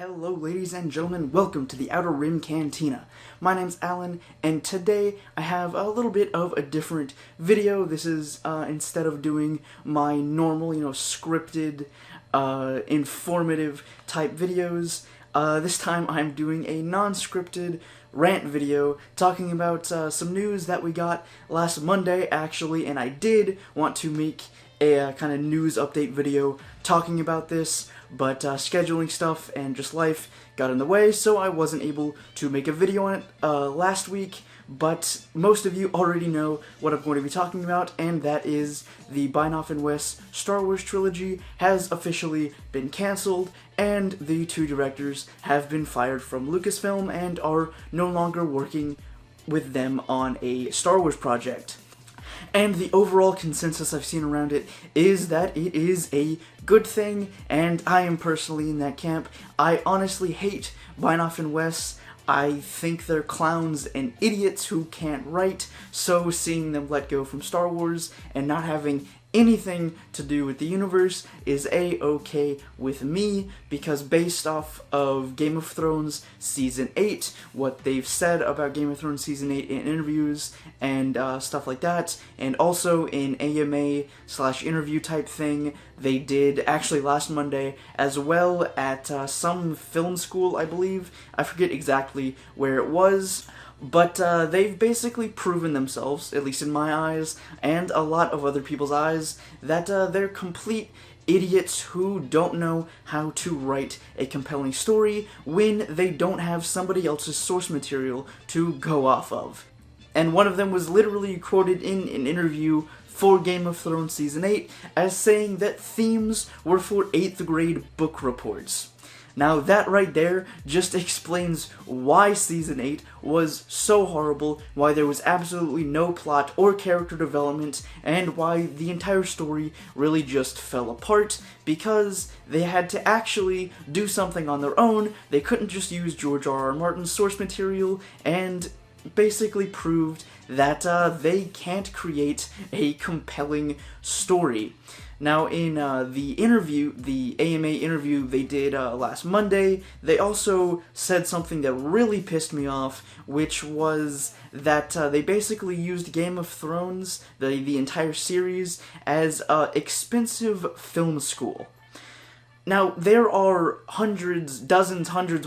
Hello ladies and gentlemen, welcome to the Outer Rim Cantina. My name's Alan, and today I have a little bit of a different video. This is, instead of doing my normal, scripted, informative type videos, this time I'm doing a non-scripted rant video talking about some news that we got last Monday, actually, and I did want to make a kind of news update video talking about this, but scheduling stuff and just life got in the way, so I wasn't able to make a video on it last week. But most of you already know what I'm going to be talking about, and that is the Benioff and Weiss Star Wars trilogy has officially been cancelled, and the two directors have been fired from Lucasfilm and are no longer working with them on a Star Wars project. And the overall consensus I've seen around it is that it is a good thing, and I am personally in that camp. I honestly hate Benioff and Weiss. I think they're clowns and idiots who can't write, so seeing them let go from Star Wars and not having anything to do with the universe is a-okay with me, because based off of Game of Thrones Season 8, what they've said about Game of Thrones Season 8 in interviews and stuff like that, and also in AMA/interview type thing they did actually last Monday, as well at some film school, I believe. I forget exactly where it was. But they've basically proven themselves, at least in my eyes, and a lot of other people's eyes, that they're complete idiots who don't know how to write a compelling story when they don't have somebody else's source material to go off of. And one of them was literally quoted in an interview for Game of Thrones Season 8 as saying that themes were for 8th grade book reports. Now that right there just explains why Season 8 was so horrible, why there was absolutely no plot or character development, and why the entire story really just fell apart, because they had to actually do something on their own. They couldn't just use George R.R. Martin's source material, and basically proved that they can't create a compelling story. Now, in the interview, the AMA interview they did last Monday, they also said something that really pissed me off, which was that they basically used Game of Thrones, the entire series, as expensive film school. Now, there are hundreds, dozens, hundreds,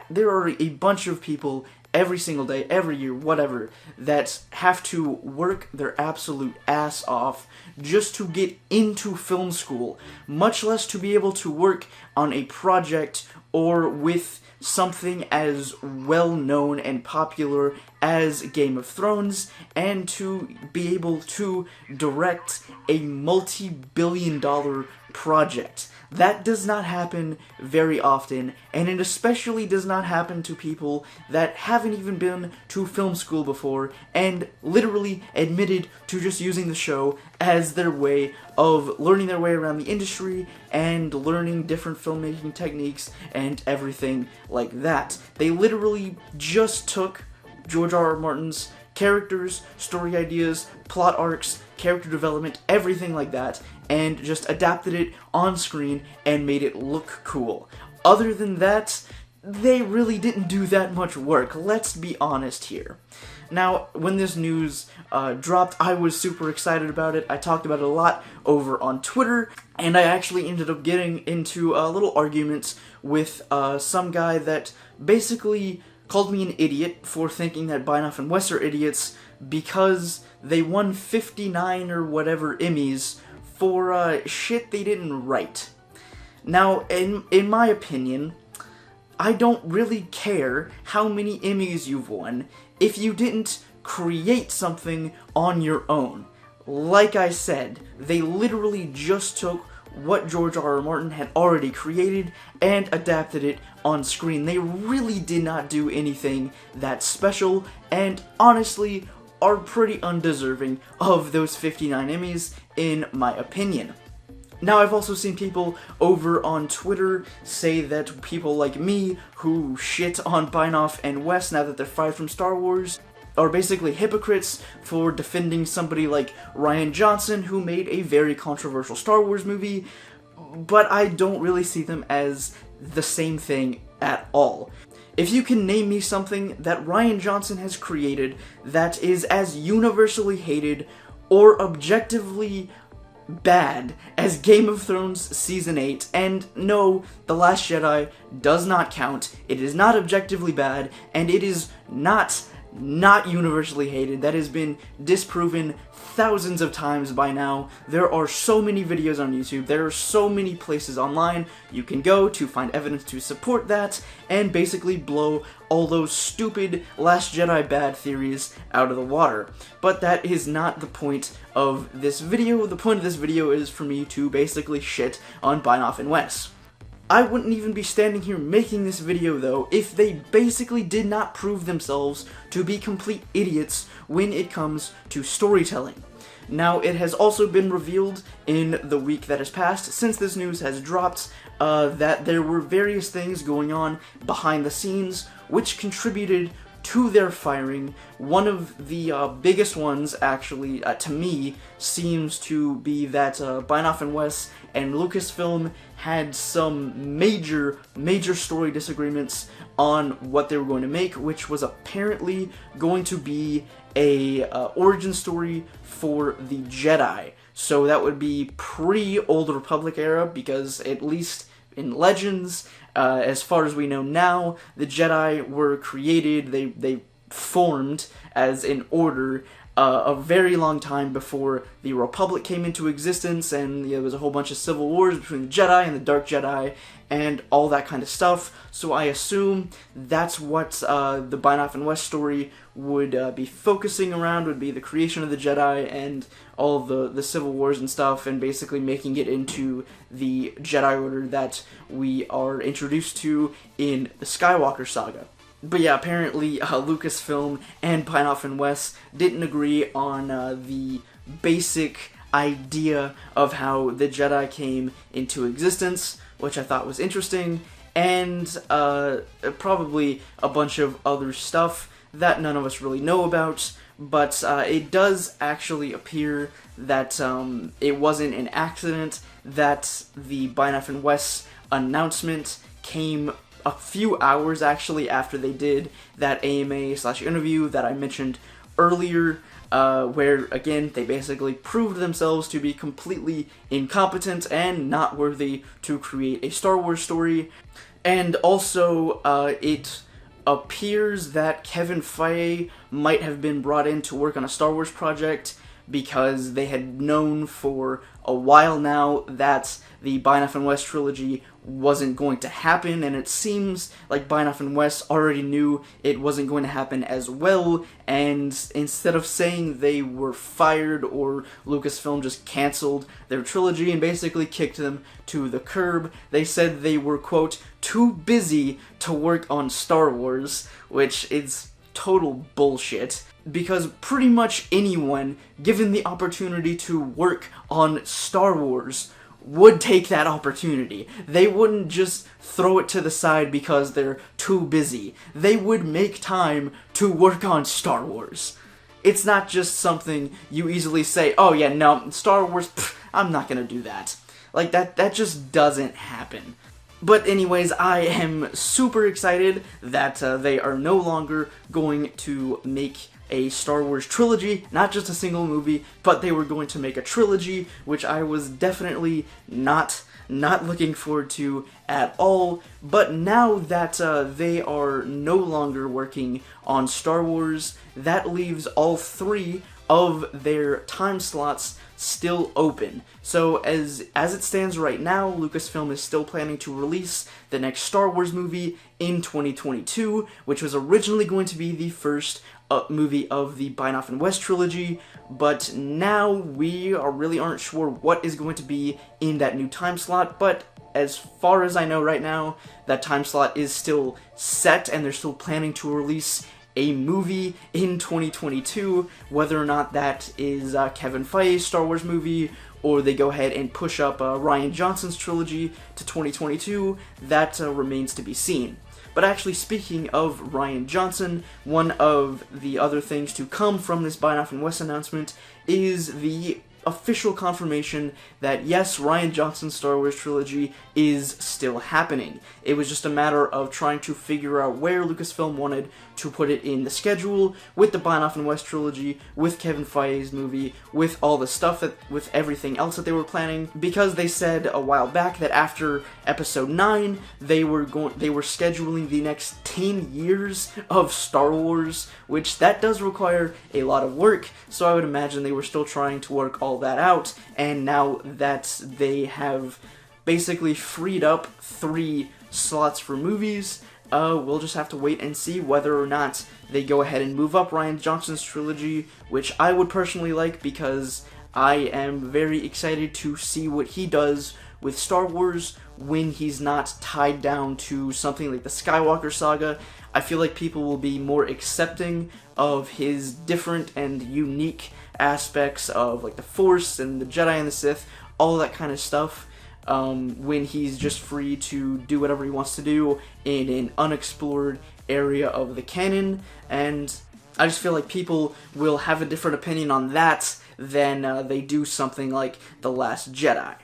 there are a bunch of people every single day, every year, whatever, that have to work their absolute ass off just to get into film school, much less to be able to work on a project or with something as well-known and popular as Game of Thrones, and to be able to direct a multi-billion-dollar project. That does not happen very often, and it especially does not happen to people that haven't even been to film school before and literally admitted to just using the show as their way of learning their way around the industry and learning different filmmaking techniques and everything like that. They literally just took George R.R. Martin's characters, story ideas, plot arcs, character development, everything like that, and just adapted it on screen and made it look cool. Other than that, they really didn't do that much work, let's be honest here. Now, when this news dropped, I was super excited about it. I talked about it a lot over on Twitter, and I actually ended up getting into little arguments with some guy that basically called me an idiot for thinking that Benioff and Weiss are idiots because they won 59 or whatever Emmys for shit they didn't write. Now, in my opinion, I don't really care how many Emmys you've won if you didn't create something on your own. Like I said, they literally just took what George R.R. Martin had already created and adapted it on screen. They really did not do anything that special, and honestly are pretty undeserving of those 59 Emmys, in my opinion. Now, I've also seen people over on Twitter say that people like me, who shit on Benioff and Weiss now that they're fired from Star Wars, are basically hypocrites for defending somebody like Rian Johnson, who made a very controversial Star Wars movie, but I don't really see them as the same thing at all. If you can name me something that Rian Johnson has created that is as universally hated or objectively bad as Game of Thrones Season 8, and no, The Last Jedi does not count, it is not objectively bad, and it is not universally hated. That has been disproven thousands of times by now. There are so many videos on YouTube, there are so many places online you can go to find evidence to support that, and basically blow all those stupid Last Jedi bad theories out of the water. But that is not the point of this video. The point of this video is for me to basically shit on Benioff and Weiss. I wouldn't even be standing here making this video, though, if they basically did not prove themselves to be complete idiots when it comes to storytelling. Now, it has also been revealed in the week that has passed, since this news has dropped, that there were various things going on behind the scenes which contributed to their firing. One of the biggest ones, actually, to me, seems to be that Benioff and Weiss and Lucasfilm had some major story disagreements on what they were going to make, which was apparently going to be a origin story for the Jedi. So that would be pre-Old Republic era, because at least in Legends, as far as we know now, the Jedi were created, they formed as an order a very long time before the Republic came into existence, and there was a whole bunch of civil wars between the Jedi and the Dark Jedi, and all that kind of stuff. So I assume that's what the Benioff and Weiss story would be focusing around, would be the creation of the Jedi and all of the civil wars and stuff, and basically making it into the Jedi Order that we are introduced to in the Skywalker saga. But yeah, apparently Lucasfilm and Benioff and Weiss didn't agree on the basic idea of how the Jedi came into existence, which I thought was interesting, and probably a bunch of other stuff that none of us really know about, but it does actually appear that it wasn't an accident that the Benioff and Weiss announcement came a few hours actually after they did that AMA/interview that I mentioned earlier, where again they basically proved themselves to be completely incompetent and not worthy to create a Star Wars story. And also it appears that Kevin Feige might have been brought in to work on a Star Wars project because they had known for a while now that the Benioff and Weiss trilogy wasn't going to happen, and it seems like Benioff and Weiss already knew it wasn't going to happen as well, and instead of saying they were fired or Lucasfilm just cancelled their trilogy and basically kicked them to the curb, they said they were, quote, too busy to work on Star Wars, which is total bullshit. Because pretty much anyone given the opportunity to work on Star Wars would take that opportunity. They wouldn't just throw it to the side because they're too busy. They would make time to work on Star Wars. It's not just something you easily say, oh yeah, no, Star Wars, I'm not gonna do that. Like, that just doesn't happen. But anyways, I am super excited that they are no longer going to make a Star Wars trilogy, not just a single movie, but they were going to make a trilogy, which I was definitely not looking forward to at all. But now that they are no longer working on Star Wars, that leaves all three of their time slots still open. So as it stands right now, Lucasfilm is still planning to release the next Star Wars movie in 2022, which was originally going to be the first movie of the Benioff and Weiss trilogy, but now we really aren't sure what is going to be in that new time slot. But as far as I know right now, that time slot is still set, and they're still planning to release a movie in 2022, whether or not that is Kevin Feige's Star Wars movie, or they go ahead and push up Rian Johnson's trilogy to 2022, that remains to be seen. But actually, speaking of Rian Johnson, one of the other things to come from this Benioff and Weiss announcement is the official confirmation that yes, Rian Johnson's Star Wars trilogy is still happening. It was just a matter of trying to figure out where Lucasfilm wanted to put it in the schedule, with the Benioff and Weiss trilogy, with Kevin Feige's movie, with all the stuff with everything else that they were planning, because they said a while back that after Episode 9, they were scheduling the next 10 years of Star Wars, which that does require a lot of work, so I would imagine they were still trying to work all that out, and now that they have basically freed up 3 slots for movies, we'll just have to wait and see whether or not they go ahead and move up Rian Johnson's trilogy, which I would personally like because I am very excited to see what he does with Star Wars when he's not tied down to something like the Skywalker saga. I feel like people will be more accepting of his different and unique aspects of like the Force and the Jedi and the Sith, all that kind of stuff, when he's just free to do whatever he wants to do in an unexplored area of the canon. And I just feel like people will have a different opinion on that than they do something like The Last Jedi.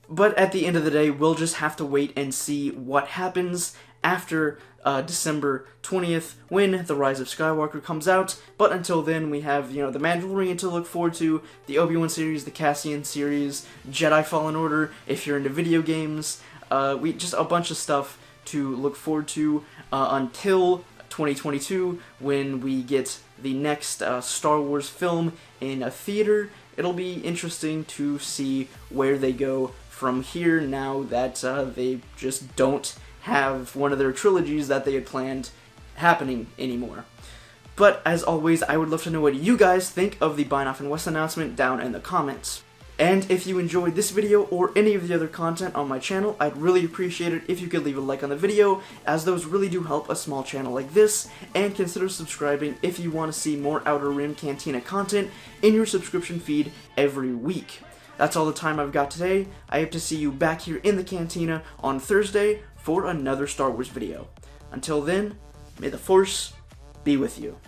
But at the end of the day, we'll just have to wait and see what happens after December 20th, when The Rise of Skywalker comes out. But until then, we have, The Mandalorian to look forward to, the Obi-Wan series, the Cassian series, Jedi Fallen Order, if you're into video games. Just a bunch of stuff to look forward to until 2022, when we get the next Star Wars film in a theater. It'll be interesting to see where they go from here now that they just don't have one of their trilogies that they had planned happening anymore. But as always, I would love to know what you guys think of the Benioff and Weiss announcement down in the comments. And if you enjoyed this video or any of the other content on my channel, I'd really appreciate it if you could leave a like on the video, as those really do help a small channel like this, and consider subscribing if you want to see more Outer Rim Cantina content in your subscription feed every week. That's all the time I've got today. I hope to see you back here in the Cantina on Thursday for another Star Wars video. Until then, may the Force be with you.